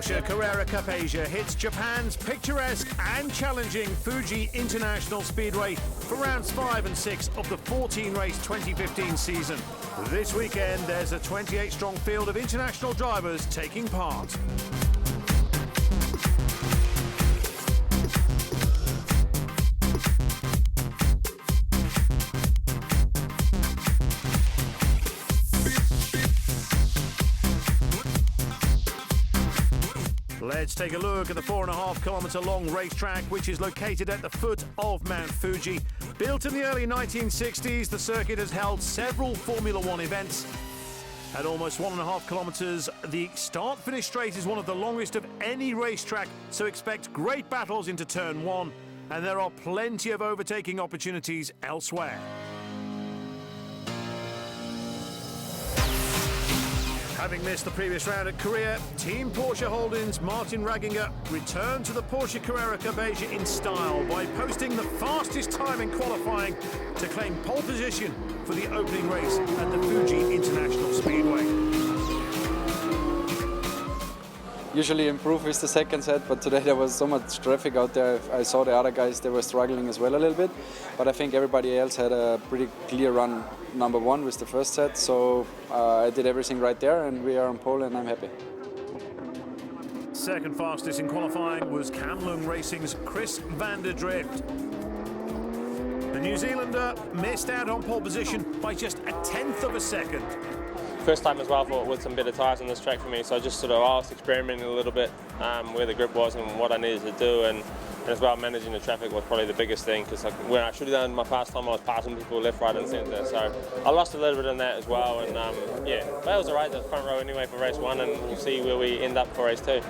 Porsche Carrera Cup Asia hits Japan's picturesque and challenging Fuji International Speedway for rounds 5 and 6 of the 14-race 2015 season. This weekend, there's a 28-strong field of international drivers taking part. Let's take a look at the 4.5-kilometre long racetrack, which is located at the foot of Mount Fuji. Built in the early 1960s, the circuit has held several Formula One events. At almost 1.5 kilometres, the start-finish straight is one of the longest of any racetrack, so expect great battles into turn 1, and there are plenty of overtaking opportunities elsewhere. Having missed the previous round at Korea, Team Porsche Holdings' Martin Ragginger returned to the Porsche Carrera Cup Asia in style by posting the fastest time in qualifying to claim pole position for the opening race at the Fuji International Speedway. Usually improve with the second set, but today there was so much traffic out there. I saw the other guys, they were struggling as well a little bit, but I think everybody else had a pretty clear run number 1 with the first set, so I did everything right there and we are on pole and I'm happy. Second fastest in qualifying was Kamlung Racing's Chris van der Drift. The New Zealander missed out on pole position by just a tenth of a second. First time as well with some better tyres on this track for me, so I just sort of was experimenting a little bit where the grip was and what I needed to do, and as well managing the traffic was probably the biggest thing, because when I should have done my past time I was passing people left, right and centre, so I lost a little bit in that as well, and yeah, but it was alright, the front row anyway for race 1, and we'll see where we end up for race 2.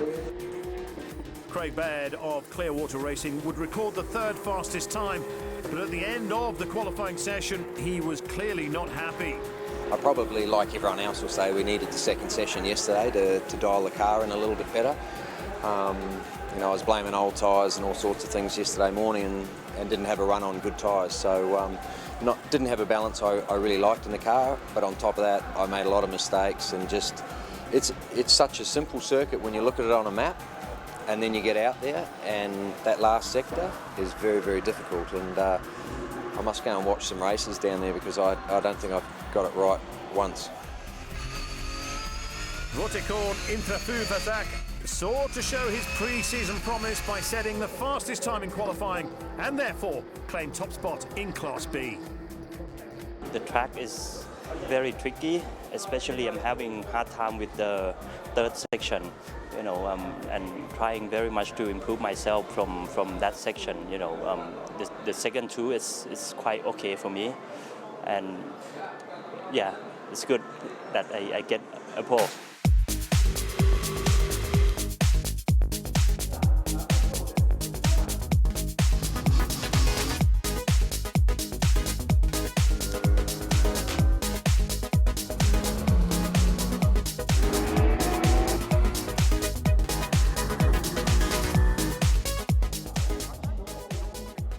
Craig Baird of Clearwater Racing would record the third fastest time, but at the end of the qualifying session he was clearly not happy. I probably, like everyone else, will say we needed the second session yesterday to dial the car in a little bit better. You know, I was blaming old tyres and all sorts of things yesterday morning and didn't have a run on good tyres. So didn't have a balance I really liked in the car, but on top of that I made a lot of mistakes, and just it's such a simple circuit when you look at it on a map, and then you get out there and that last sector is very, very difficult, and I must go and watch some races down there because I don't think I've got it right once. Rotikon Intrafuvathak sought to show his pre-season promise by setting the fastest time in qualifying and therefore claimed top spot in Class B. The track is very tricky, especially I'm having hard time with the third section, you know, and trying very much to improve myself from that section, you know. The second 2 is quite okay for me, and yeah, it's good that I get a pole.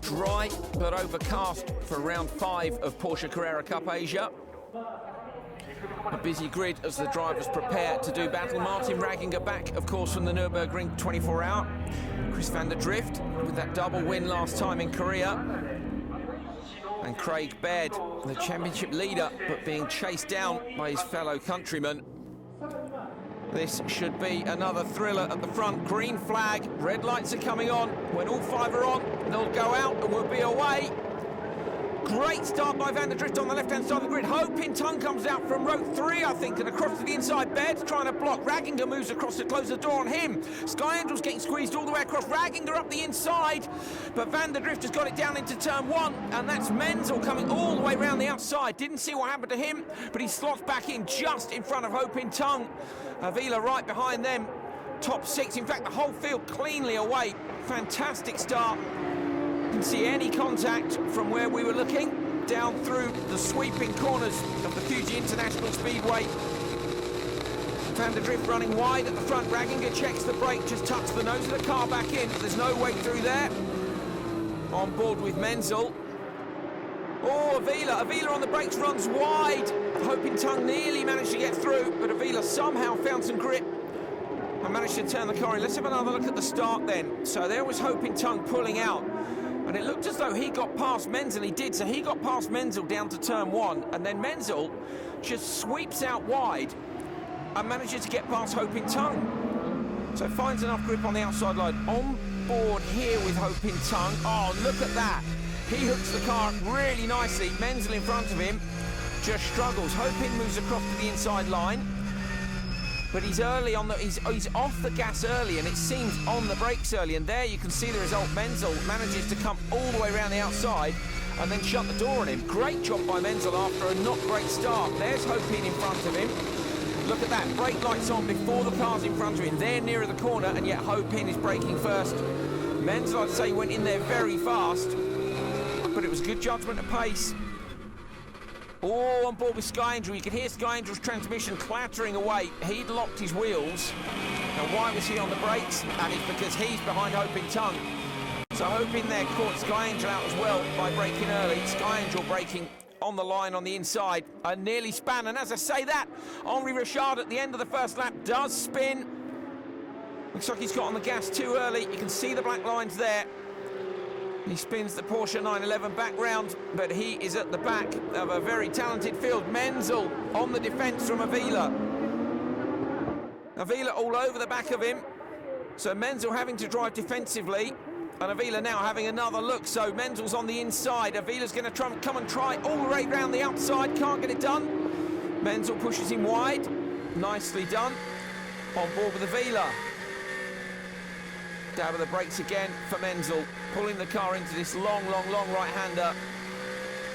Dry but overcast for round 5 of Porsche Carrera Cup Asia. A busy grid as the drivers prepare to do battle. Martin Ragginger back, of course, from the Nürburgring 24-hour. Chris van der Drift with that double win last time in Korea. And Craig Baird, the championship leader, but being chased down by his fellow countrymen. This should be another thriller at the front. Green flag, red lights are coming on. When all 5 are on, they'll go out and we'll be away. Great start by van der Drift on the left-hand side of the grid. Hope in Tung comes out from row 3, I think, and across to the inside. Baird's trying to block. Ragginger moves across to close the door on him. Sky Angel's getting squeezed all the way across. Ragginger up the inside, but van der Drift has got it down into turn 1, and that's Menzel coming all the way around the outside. Didn't see what happened to him, but he slots back in just in front of Hope in Tung. Avila right behind them. Top 6, in fact, the whole field cleanly away. Fantastic start. Didn't see any contact from where we were looking, down through the sweeping corners of the Fuji International Speedway. Van der Drift running wide at the front. Ragginger checks the brake, just tucks the nose of the car back in. There's no way through there. On board with Menzel. Oh, Avila on the brakes, runs wide. Hope in Tung nearly managed to get through, but Avila somehow found some grip and managed to turn the car in. Let's have another look at the start then. So there was Hoping Tongue pulling out, and it looked as though he got past Menzel. He did, so he got past Menzel down to turn 1, and then Menzel just sweeps out wide and manages to get past Hoping Tongue. So finds enough grip on the outside line. On board here with Hoping Tongue. Oh, look at that. He hooks the car really nicely. Menzel in front of him just struggles. Hoping moves across to the inside line, but he's early on the, he's off the gas early, and it seems on the brakes early, and there you can see the result. Menzel manages to come all the way around the outside and then shut the door on him. Great job by Menzel after a not great start. There's Hoping in front of him. Look at that, brake lights on before the car's in front of him. They're nearer the corner, and yet Hoping is braking first. Menzel, I'd say, went in there very fast, but it was good judgment of pace. Oh, on board with Sky Angel. You could hear Sky Angel's transmission clattering away. He'd locked his wheels. And why was he on the brakes? And it's because he's behind Hoping Tongue. So Hoping there caught Sky Angel out as well by braking early. Sky Angel braking on the line on the inside and nearly span. And as I say that, Henri Richard at the end of the first lap does spin. Looks like he's got on the gas too early. You can see the black lines there. He spins the Porsche 911 back round, but he is at the back of a very talented field. Menzel on the defence from Avila. Avila all over the back of him. So Menzel having to drive defensively, and Avila now having another look. So Menzel's on the inside. Avila's going to come and try all the way round the outside. Can't get it done. Menzel pushes him wide. Nicely done. On board with Avila. Dab of the brakes again for Menzel, pulling the car into this long right-hander.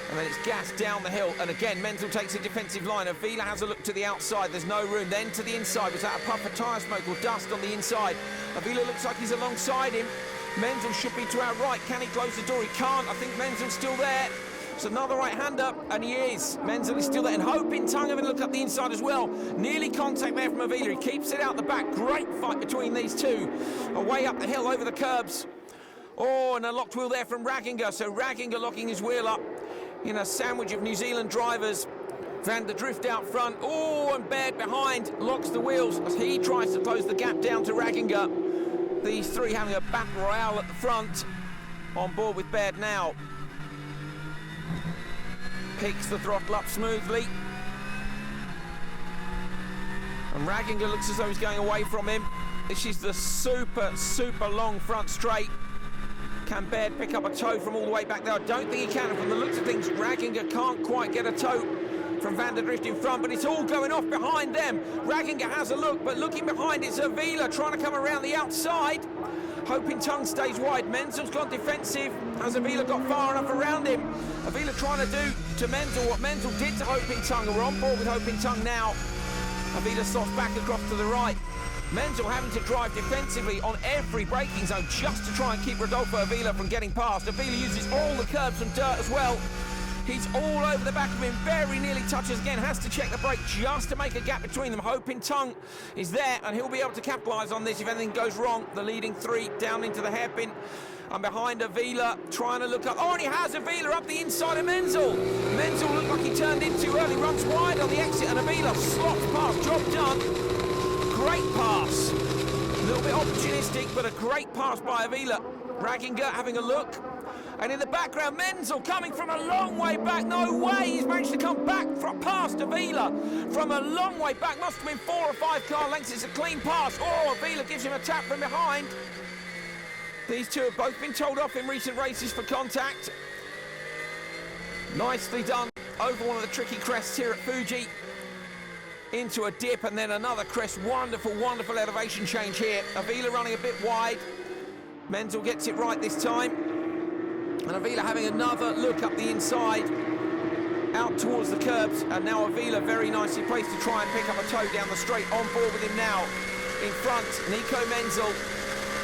And then it's gas down the hill, and again Menzel takes a defensive line. Avila has a look to the outside, there's no room. Then to the inside, was that a puff of tyre smoke or dust on the inside? Avila looks like he's alongside him. Menzel should be to our right. Can he close the door? He can't. I think Menzel's still there. It's another right-hander, and he is. Menzel is still there, and Hoping Tongue having a look up the inside as well. Nearly contact there from Avila. He keeps it out the back. Great fight between these two. Away up the hill over the curbs. Oh, and a locked wheel there from Ragginger. So Ragginger locking his wheel up in a sandwich of New Zealand drivers. Van der Drift out front. Oh, and Baird behind locks the wheels as he tries to close the gap down to Ragginger. These three having a battle royale at the front. On board with Baird now. Picks the throttle up smoothly. And Ragginger looks as though he's going away from him. This is the super long front straight. Can Baird pick up a toe from all the way back there? I don't think he can. From the looks of things, Ragginger can't quite get a toe from Van der Drift in front, but it's all going off behind them. Ragginger has a look, but looking behind, it's Avila trying to come around the outside. Hoping Tongue stays wide. Menzel's gone defensive. Has Avila got far enough around him? Avila trying to do to Menzel what Menzel did to Hoping Tongue. We're on board with Hoping Tongue now. Avila slots back across to the right. Menzel having to drive defensively on every braking zone just to try and keep Rodolfo Avila from getting past. Avila uses all the curbs and dirt as well. He's all over the back of him, very nearly touches again, has to check the brake just to make a gap between them. Hoping Tongue is there, and he'll be able to capitalise on this if anything goes wrong. The leading three down into the hairpin, and behind Avila, trying to look up. Oh, and he has Avila up the inside of Menzel. Menzel looked like he turned in too early, runs wide on the exit, and Avila slots past. Job done. Great pass. A little bit opportunistic, but a great pass by Avila. Ragginger having a look. And in the background, Menzel coming from a long way back. No way, he's managed to come back past Avila from a long way back. Must have been 4 or 5 car lengths. It's a clean pass. Oh, Avila gives him a tap from behind. These two have both been told off in recent races for contact. Nicely done over one of the tricky crests here at Fuji. Into a dip and then another crest. Wonderful elevation change here. Avila running a bit wide. Menzel gets it right this time. And Avila having another look up the inside, out towards the curbs, and now Avila very nicely placed to try and pick up a toe down the straight. On board with him now. In front, Nico Menzel.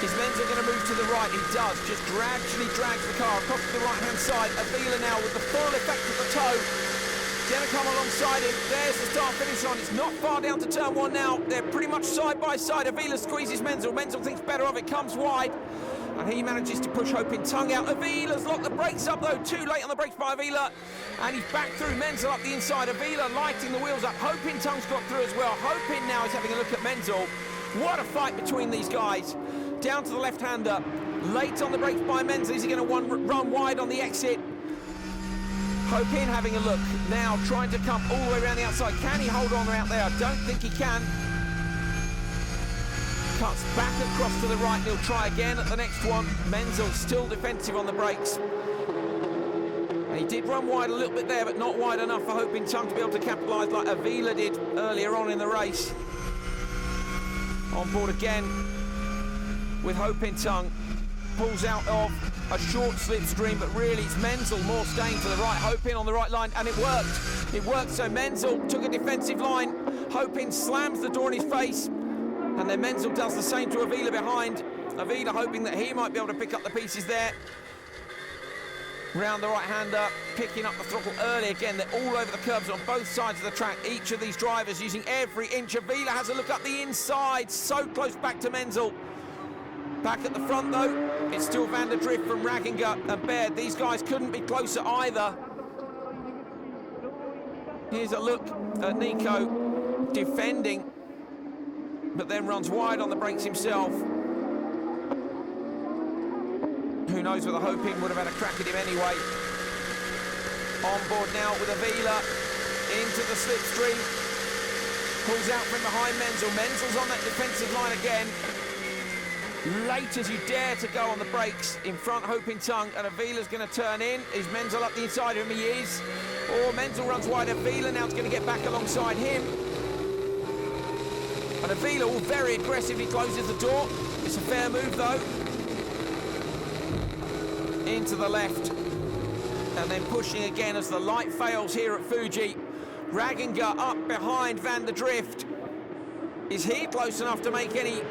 Is Menzel going to move to the right? He does, just gradually drags the car across to the right-hand side. Avila now with the full effect of the toe. Gonna come alongside him. There's the start-finish line. It's not far down to turn 1 now. They're pretty much side by side. Avila squeezes Menzel. Menzel thinks better of it, comes wide. And he manages to push Hoping Tongue out. Avila's locked the brakes up though, too late on the brakes by Avila. And he's back through Menzel up the inside. Avila lighting the wheels up. Hoping Tongue's got through as well. Hoping now is having a look at Menzel. What a fight between these guys. Down to the left-hander. Late on the brakes by Menzel. Is he going to run wide on the exit? Hopin having a look. Now trying to come all the way around the outside. Can he hold on out there? I don't think he can. Cuts back across to the right. He'll try again at the next one. Menzel still defensive on the brakes. And he did run wide a little bit there, but not wide enough for Hopin Tung to be able to capitalise like Avila did earlier on in the race. On board again with Hopin Tung. Pulls out of a short slipstream, but really it's Menzel more staying to the right. Hopin on the right line, and it worked. It worked, so Menzel took a defensive line. Hopin slams the door in his face, and then Menzel does the same to Avila behind. Avila hoping that he might be able to pick up the pieces there. Round the right-hander, picking up the throttle early again. They're all over the curbs on both sides of the track. Each of these drivers using every inch. Avila has a look up the inside, so close back to Menzel. Back at the front though, it's still Van der Drift from Ragginger and Baird. These guys couldn't be closer either. Here's a look at Nico defending, but then runs wide on the brakes himself. Who knows whether Hopin would have had a crack at him anyway. On board now with Avila into the slipstream. Pulls out from behind Menzel. Menzel's on that defensive line again. Late as you dare to go on the brakes. In front, Hopin Tung, and Avila's going to turn in. Is Menzel up the inside of him? He is. Or Menzel runs wide. Avila now is going to get back alongside him. And Avila will very aggressively closes the door. It's a fair move though. Into the left, and then pushing again as the light fails here at Fuji. Ragginger up behind Van der Drift. Is he close enough to make any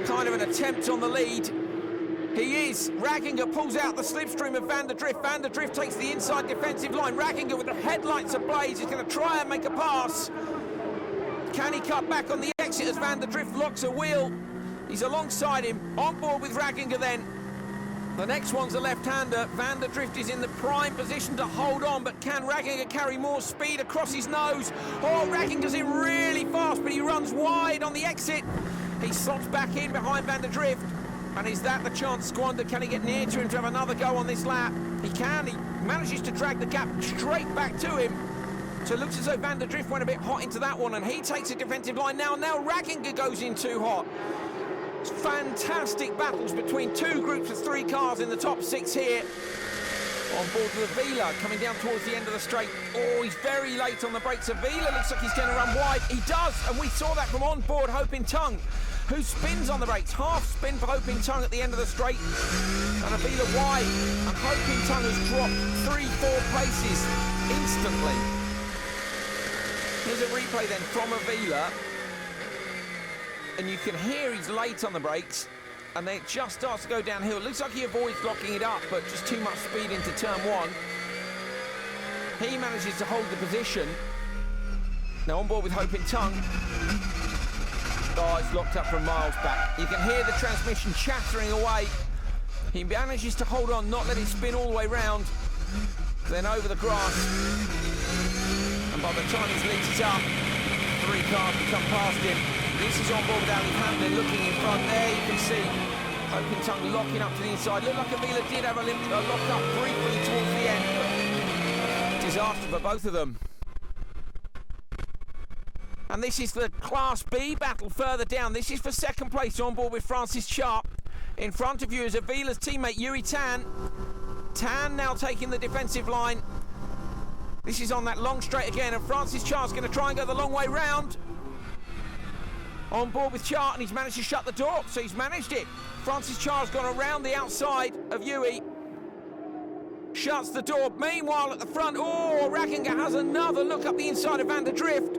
kind of an attempt on the lead? He is. Ragginger pulls out the slipstream of Van der Drift. Van der Drift takes the inside defensive line. Ragginger with the headlights ablaze is going to try and make a pass. Can he cut back on the exit as Van der Drift locks a wheel? He's alongside him, on board with Ragginger then. The next one's a left-hander. Van der Drift is in the prime position to hold on, but can Ragginger carry more speed across his nose? Oh, Ragginger's in really fast, but he runs wide on the exit. He slots back in behind Van der Drift. And is that the chance squandered? Can he get near to him to have another go on this lap? He can. He manages to drag the gap straight back to him. So it looks as though Van der Drift went a bit hot into that one, and he takes a defensive line now. Now Ragginger goes in too hot. Fantastic battles between two groups of three cars in the top six here. On board with Avila, coming down towards the end of the straight. Oh, he's very late on the brakes. Avila looks like he's going to run wide. He does, and we saw that from on board Hopin Tung, who spins on the brakes. Half spin for Hopin Tung at the end of the straight. And Avila wide, and Hopin Tung has dropped 3-4 places instantly. Here's a replay then from Avila. And you can hear he's late on the brakes, and then it just starts to go downhill. It looks like he avoids locking it up, but just too much speed into turn one. He manages to hold the position. Now on board with Hopin Tung. Oh, it's locked up from miles back. You can hear the transmission chattering away. He manages to hold on, not let it spin all the way round. Then over the grass. And by the time his legs is up, three cars will come past him. This is on board with Ali Hamlin looking in front. There you can see Hopin Tung locking up to the inside. Looked like Avila did have a lock up briefly towards the end, but disaster for both of them. And this is the Class B battle further down. This is for second place on board with Francis Sharp. In front of you is Avila's teammate Yuri Tan. Tan now taking the defensive line. This is on that long straight again, and Francis Char's going to try and go the long way round. On board with Char, and he's managed to shut the door, so he's managed it. Francis Char's gone around the outside of Yui. Shuts the door. Meanwhile, at the front, oh, Ragginger has another look up the inside of Van der Drift.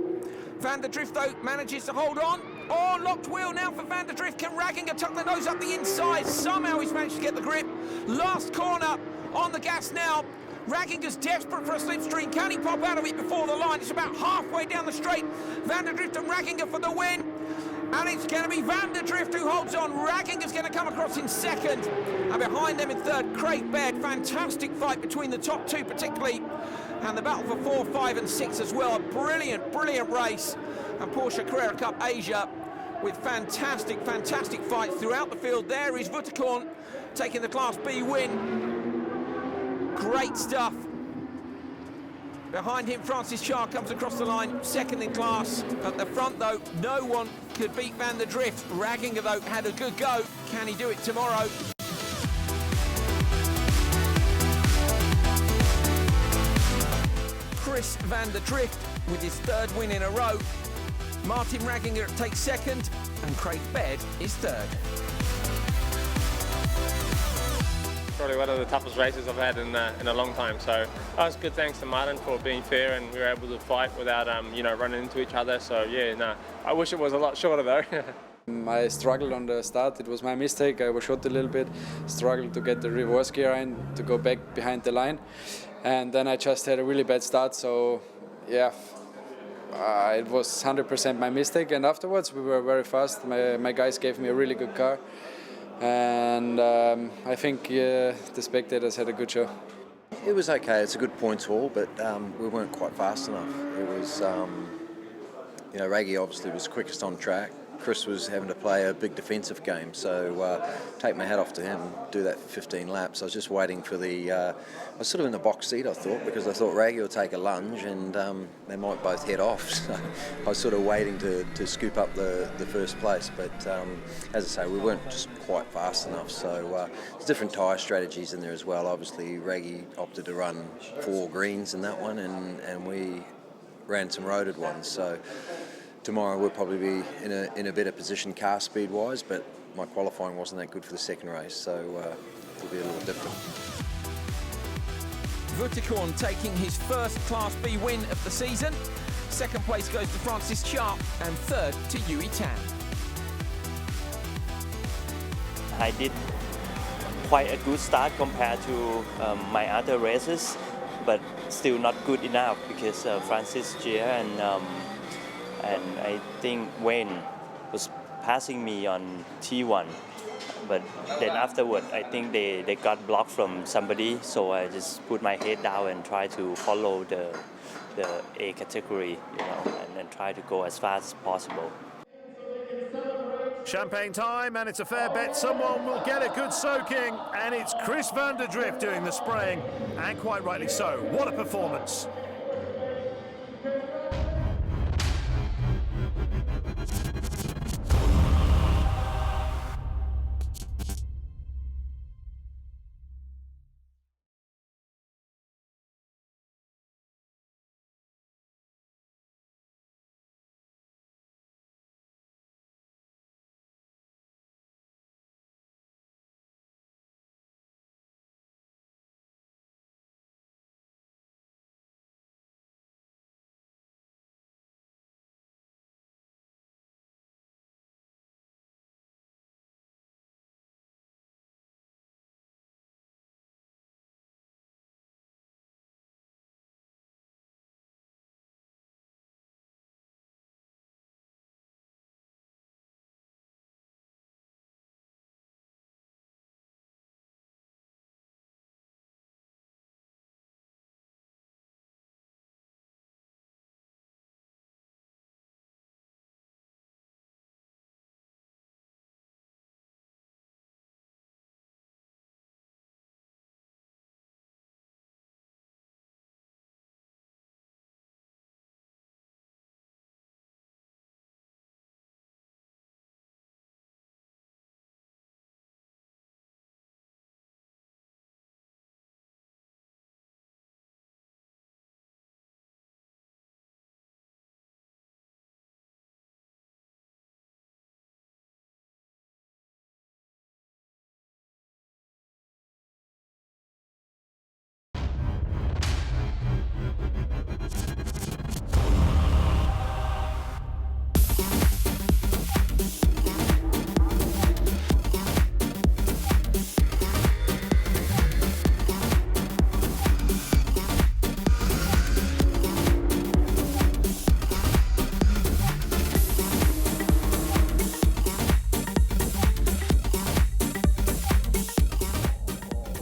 Van der Drift, though, manages to hold on. Oh, locked wheel now for Van der Drift. Can Ragginger tuck the nose up the inside? Somehow he's managed to get the grip. Last corner on the gas now. Ragginger's desperate for a slipstream. Can he pop out of it before the line? It's about halfway down the straight. Van der Drift and Ragginger for the win. And it's going to be Van der Drift who holds on. Ragginger's going to come across in second. And behind them in third, Craig Baird. Fantastic fight between the top two particularly. And the battle for 4, 5 and 6 as well. A brilliant, brilliant race. And Porsche Carrera Cup Asia with fantastic fights throughout the field. There is Vutterkorn taking the Class B win. Great stuff. Behind him, Francis Charr comes across the line, second in class. At the front, though, no one could beat Van der Drift. Ragginger, though, had a good go. Can he do it tomorrow? Chris Van der Drift with his third win in a row. Martin Ragginger takes second, and Craig Baird is third. Probably one of the toughest races I've had in a long time. So that was good. Thanks to Martin for being fair, and we were able to fight without running into each other. So yeah, no, I wish it was a lot shorter though. I struggled on the start. It was my mistake. I was short a little bit, struggled to get the reverse gear in to go back behind the line, and then I just had a really bad start. So yeah, it was 100% my mistake. And afterwards we were very fast. My guys gave me a really good car. And I think the spectators had a good show. It was okay. It's a good points haul, but we weren't quite fast enough. It was, Raggy obviously was quickest on track. Chris was having to play a big defensive game, so take my hat off to him, do that for 15 laps. I was just waiting for I was sort of in the box seat, I thought, because I thought Raggy would take a lunge and they might both head off. So I was sort of waiting to scoop up the first place, but as I say, we weren't just quite fast enough. So there's different tyre strategies in there as well. Obviously, Raggy opted to run 4 greens in that one, and we ran some roaded ones. So tomorrow we'll probably be in a better position car speed wise, but my qualifying wasn't that good for the second race, so it'll be a little different. Vutterkorn taking his first Class B win of the season. Second place goes to Francis Charr, and third to Yui Tan. I did quite a good start compared to my other races, but still not good enough because Francis Charr and I think Wayne was passing me on T1, but then afterward I think they got blocked from somebody, so I just put my head down and try to follow the A category, and then try to go as fast as possible. Champagne time, and it's a fair bet someone will get a good soaking, and it's Chris Van der Drift doing the spraying, and quite rightly so. What a performance.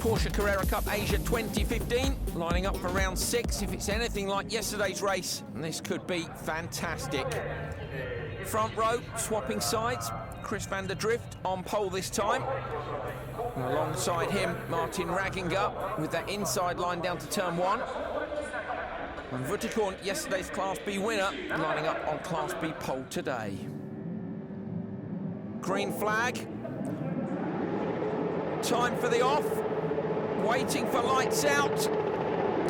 Porsche Carrera Cup Asia 2015, lining up for round 6. If it's anything like yesterday's race, this could be fantastic. front row, swapping sides. Chris van der Drift on pole this time. And alongside him, Martin Ragginger with that inside line down to turn 1. And Vuttikorn, yesterday's Class B winner, lining up on Class B pole today. Green flag. Time for the off. Waiting for lights out.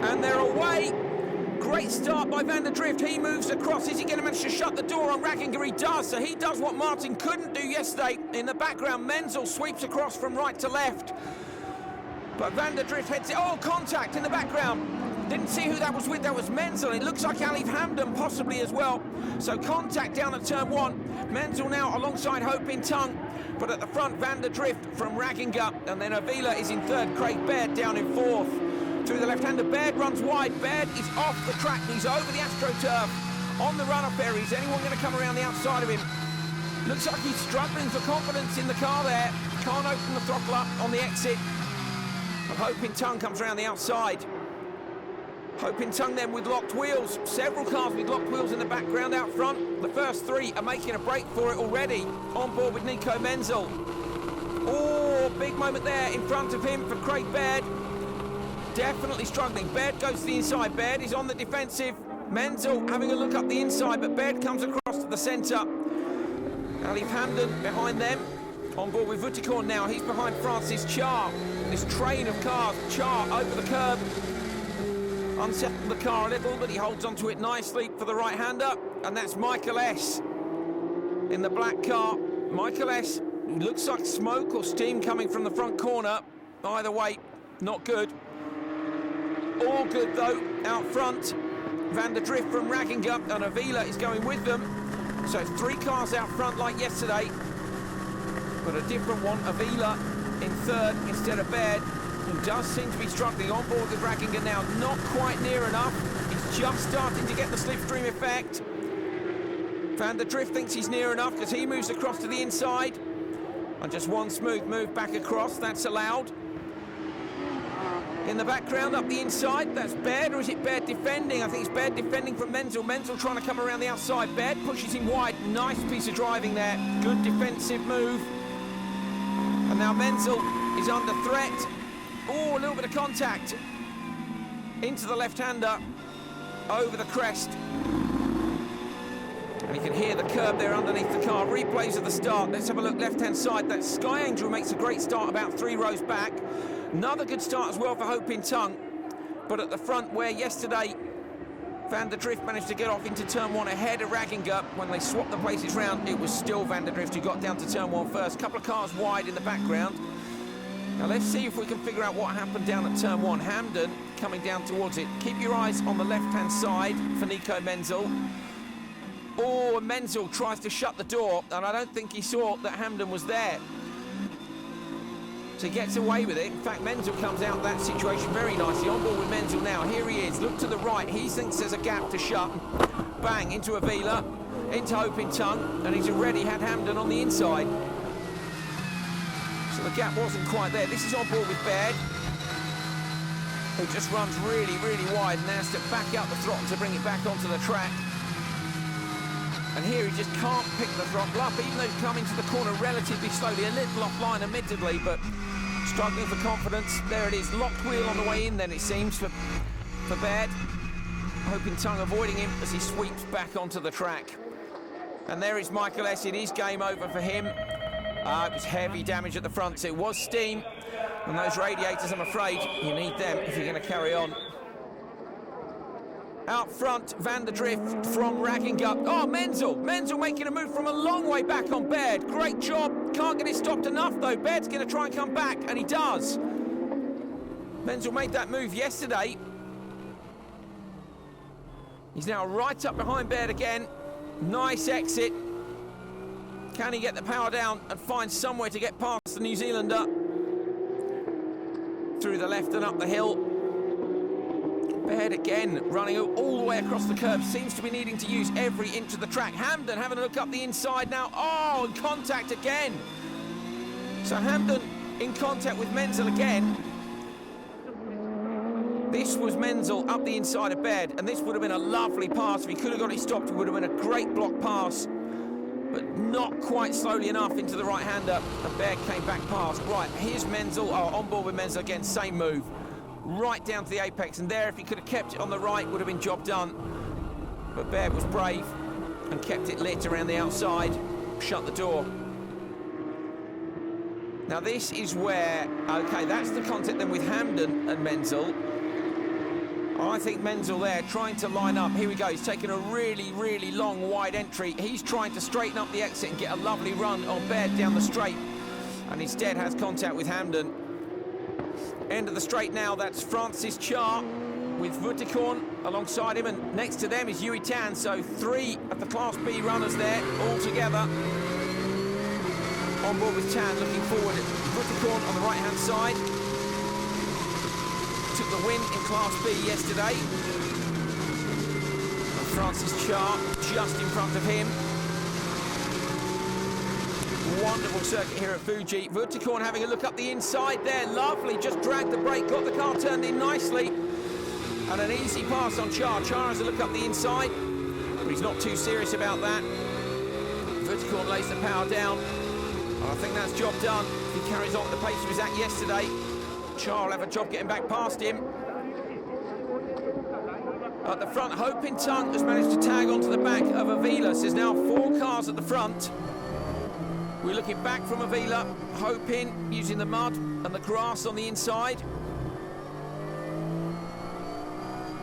And they're away. Great start by van der Drift. He moves across. Is he going to manage to shut the door on Ragginger? He does. So he does what Martin couldn't do yesterday. In the background, Menzel sweeps across from right to left. But van der Drift heads it. Oh, contact in the background. Didn't see who that was with. That was Menzel. It looks like Alif Hamdan possibly as well. So contact down at turn 1. Menzel now alongside Ho Pin Tung. But at the front, van der Drift from Ragginger. And then Avila is in 3rd. Craig Baird down in 4th. Through the left-hander, Baird runs wide. Baird is off the track. He's over the AstroTurf. On the run-up area. Is anyone going to come around the outside of him? Looks like he's struggling for confidence in the car there. Can't open the throttle up on the exit. And Ho Pin Tung comes around the outside. Ho Pin Tung then with locked wheels. Several cars with locked wheels in the background out front. The first 3 are making a break for it already. On board with Nico Menzel. Oh, big moment there in front of him for Craig Baird. Definitely struggling. Baird goes to the inside. Baird is on the defensive. Menzel having a look up the inside, but Baird comes across to the centre. Alif Hamdan behind them. On board with Vuttikorn now. He's behind Francis Char. This train of cars. Char over the curb. Unsettled the car a little, but he holds onto it nicely for the right-hander. And that's Michael S. in the black car. Michael S. looks like smoke or steam coming from the front corner. Either way, not good. All good though, out front. Van der Drift from Ragginger and Avila is going with them. So 3 cars out front like yesterday, but a different one. Avila in 3rd instead of Baird, who does seem to be struggling. On board with Ragginger now, not quite near enough. He's just starting to get the slipstream effect. Van der Drift thinks he's near enough because he moves across to the inside. And just one smooth move back across, that's allowed. In the background, up the inside, that's Baird, or is it Baird defending? I think it's Baird defending from Menzel. Menzel trying to come around the outside. Baird pushes him wide. Nice piece of driving there. Good defensive move. And now Menzel is under threat. Oh, a little bit of contact. Into the left-hander. Over the crest. And you can hear the curb there underneath the car. Replays of the start. Let's have a look left-hand side. That Sky Angel makes a great start about 3 rows back. Another good start as well for Ho Pin Tung. But at the front, where yesterday Van der Drift managed to get off into turn 1 ahead of Ragginger, when they swapped the places round, it was still Van der Drift who got down to turn 1 first. Couple of cars wide in the background. Now let's see if we can figure out what happened down at turn 1. Hamdan coming down towards it. Keep your eyes on the left-hand side for Nico Menzel. Oh, and Menzel tries to shut the door, and I don't think he saw that Hamdan was there. So he gets away with it. In fact, Menzel comes out of that situation very nicely. On board with Menzel now. Here he is. Look to the right. He thinks there's a gap to shut. Bang, into Avila, into Ho Pin Tung, and he's already had Hamdan on the inside. So the gap wasn't quite there. This is on board with Baird, who just runs really, really wide and has to back out the throttle to bring it back onto the track. And here he just can't pick the throttle up, even though he's coming to the corner relatively slowly, a little offline admittedly, but struggling for confidence. There it is, locked wheel on the way in then it seems for Baird. Ho Pin Tung avoiding him as he sweeps back onto the track. And there is Michael S. It is game over for him. It was heavy damage at the front, so it was steam. And those radiators, I'm afraid, you need them if you're going to carry on. Out front, Van der Drift from Ragginger. Oh, Menzel! Menzel making a move from a long way back on Baird. Great job. Can't get it stopped enough, though. Baird's going to try and come back, and he does. Menzel made that move yesterday. He's now right up behind Baird again. Nice exit. Can he get the power down and find somewhere to get past the New Zealander? Through the left and up the hill. Baird again, running all the way across the curb, seems to be needing to use every inch of the track. Hamdan having a look up the inside now. Oh, in contact again. So Hamdan in contact with Menzel again. This was Menzel up the inside of Baird, and this would have been a lovely pass. If he could have got it stopped, it would have been a great block pass. but not quite slowly enough into the right-hander, and Baird came back past. Right, here's Menzel, on board with Menzel again, same move. Right down to the apex, and there, if he could have kept it on the right, would have been job done. But Baird was brave and kept it lit around the outside, shut the door. Now this is where, okay, that's the contact then with Hamden and Menzel. I think Menzel there trying to line up. Here we go, he's taking a really, really long wide entry. He's trying to straighten up the exit and get a lovely run on Baird down the straight, and instead has contact with Hamden. End of the straight now, that's Francis Char with Vutikorn alongside him, and next to them is Yui Tan, so 3 of the Class B runners there all together. On board with Tan, looking forward at Vutikorn on the right-hand side. Took the win in Class B yesterday. And Francis Char just in front of him. Wonderful circuit here at Fuji. Vutikorn having a look up the inside there. Lovely, just dragged the brake, got the car turned in nicely. And an easy pass on Char. Char has a look up the inside, but he's not too serious about that. Vutikorn lays the power down. I think that's job done. If he carries on at the pace he was at yesterday, Char will have a job getting back past him. At the front, Hopin Tung has managed to tag onto the back of Avila. So there's now 4 cars at the front. We're looking back from Avila, Hopin using the mud and the grass on the inside.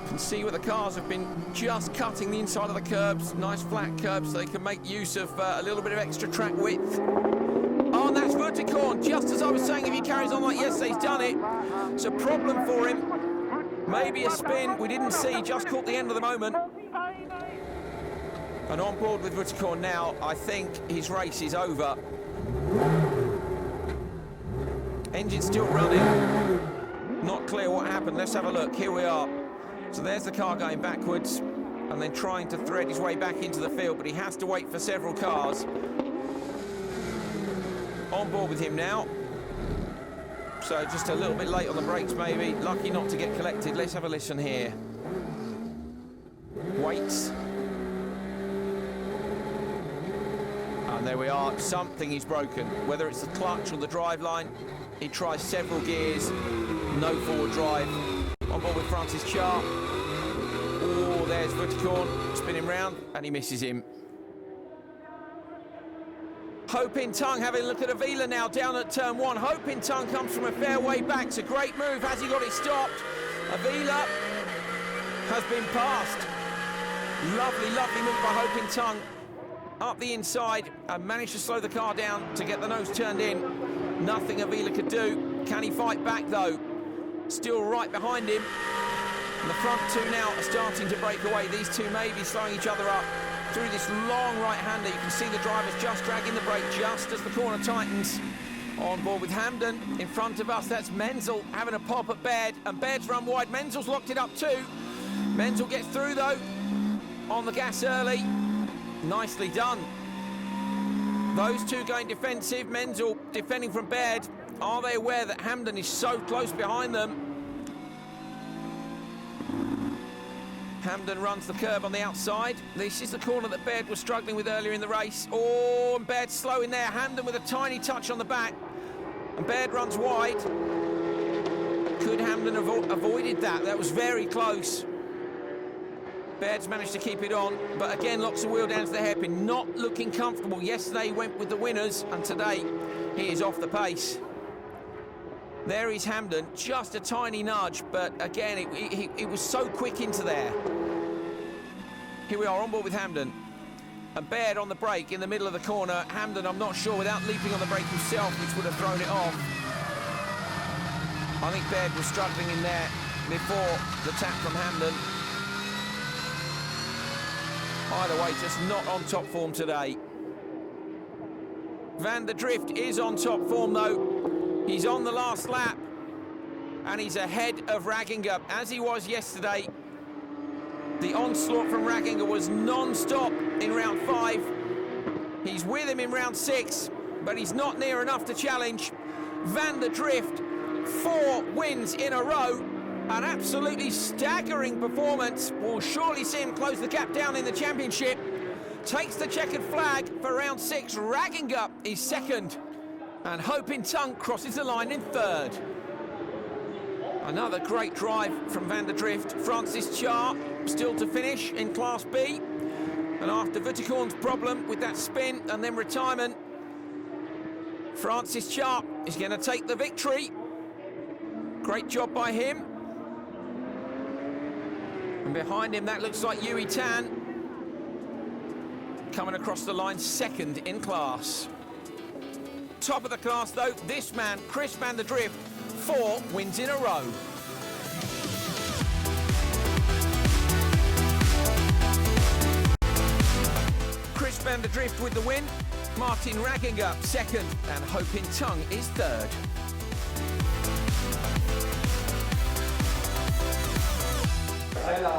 You can see where the cars have been just cutting the inside of the curbs, nice flat curbs, so they can make use of a little bit of extra track width. Oh, and that's Vutikorn, just as I was saying, if he carries on like yesterday, he's done it. It's a problem for him. Maybe a spin, we didn't see, just caught the end of the moment. And on board with Vutikorn now, I think his race is over. Engine still running. Not clear what happened, let's have a look, here we are. So there's the car going backwards and then trying to thread his way back into the field, but he has to wait for several cars. On board with him now. So just a little bit late on the brakes maybe, lucky not to get collected. Let's have a listen here. Waits. And there we are, something is broken. Whether it's the clutch or the drive line, he tries several gears, no forward drive. On board with Francis Char. Oh, there's Vutikorn, spinning round, and he misses him. Hopin Tung having a look at Avila now down at turn 1. Hopin Tung comes from a fair way back. It's a great move. Has he got it stopped? Avila has been passed. Lovely, lovely move by Hopin Tung. Up the inside and managed to slow the car down to get the nose turned in. Nothing Avila could do. Can he fight back though? Still right behind him. And the front 2 now are starting to break away. These 2 may be slowing each other up. Through this long right-hander, you can see the drivers just dragging the brake just as the corner tightens. On board with Hamden. In front of us, that's Menzel having a pop at Baird, and Baird's run wide. Menzel's locked it up too. Menzel gets through though, on the gas early. Nicely done. Those 2 going defensive. Menzel defending from Baird. Are they aware that Hamden is so close behind them? Hamden runs the curb on the outside. This is the corner that Baird was struggling with earlier in the race. Oh, and Baird slow in there. Hamden with a tiny touch on the back. And Baird runs wide. Could Hamden have avoided that? That was very close. Baird's managed to keep it on, but again locks the wheel down to the hairpin. Not looking comfortable. Yesterday he went with the winners, and today he is off the pace. There is Hamden, just a tiny nudge, but again, it was so quick into there. Here we are on board with Hamden. And Baird on the brake in the middle of the corner. Hamden, I'm not sure, without leaping on the brake himself, which would have thrown it off. I think Baird was struggling in there before the tap from Hamden. Either way, just not on top form today. Van der Drift is on top form though. He's on the last lap and he's ahead of Ragginger as he was yesterday. The onslaught from Ragginger was non-stop in round 5. He's with him in round 6, but he's not near enough to challenge. Van der Drift, 4 wins in a row. An absolutely staggering performance. We'll surely see him close the gap down in the championship. takes the checkered flag for round 6. Raginga is second. And Hope in Tongue crosses the line in third. Another great drive from Van der Drift. Francis Char still to finish in Class B. And after Wuttekorn's problem with that spin and then retirement, Francis Char is going to take the victory. Great job by him. And behind him, that looks like Yui Tan. Coming across the line second in class. Top of the class, though, this man, Chris Van der Drift, 4 wins in a row. Chris Van der Drift with the win. Martin Raginga second, and Hope in Tongue is third.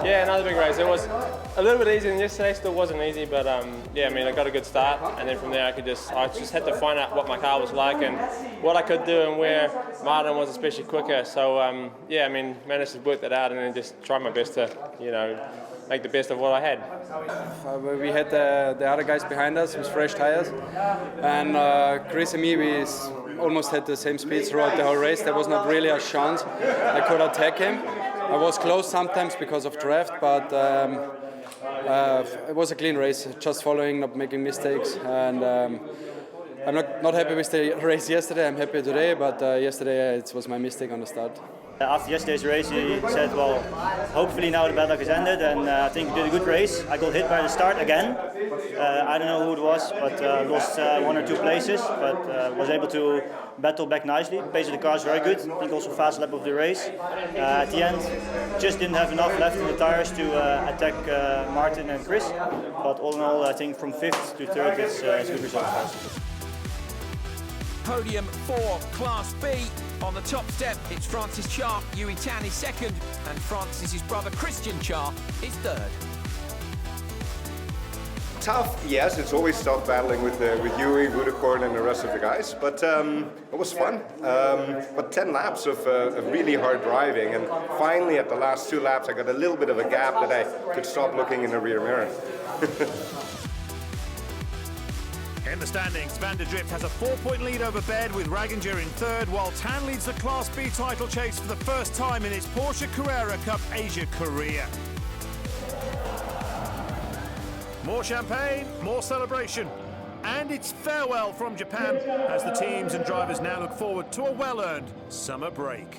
Yeah, another big race. It was a little bit easier than yesterday. Still wasn't easy, but yeah, I mean, I got a good start, and then from there I just had to find out what my car was like and what I could do and where Martin was especially quicker. So yeah, I mean, managed to work that out and then just try my best to, you know, make the best of what I had. We had the other guys behind us with fresh tires, and Chris and me, we almost had the same speed throughout the whole race. There was not really a chance I could attack him. I was close sometimes because of draft, but it was a clean race, just following, not making mistakes. And I'm not happy with the race yesterday. I'm happy today, but yesterday it was my mistake on the start. After yesterday's race, he said, well, hopefully now the bad luck is ended, and I think he did a good race. I got hit by the start again. I don't know who it was, but lost 1 or 2 places, but was able to battle back nicely. Pace of the car is very good. I think also fast lap of the race. At the end, just didn't have enough left in the tires to attack Martin and Chris. But all in all, I think from 5th to 3rd, it's a good result for us. Podium for Class B. On the top step, it's Francis Char. Yui Tan is second, and Francis's brother Christian Char is third. Tough, yes, it's always tough battling with Yui, Wuttekorn and the rest of the guys, but it was fun. But 10 laps of really hard driving, and finally at the last 2 laps I got a little bit of a gap that I could stop looking in the rear mirror. In the standings, Van der Drift has a 4-point lead over Baird with Raginga in third, while Tan leads the Class B title chase for the first time in his Porsche Carrera Cup Asia career. More champagne, more celebration, and it's farewell from Japan as the teams and drivers now look forward to a well-earned summer break.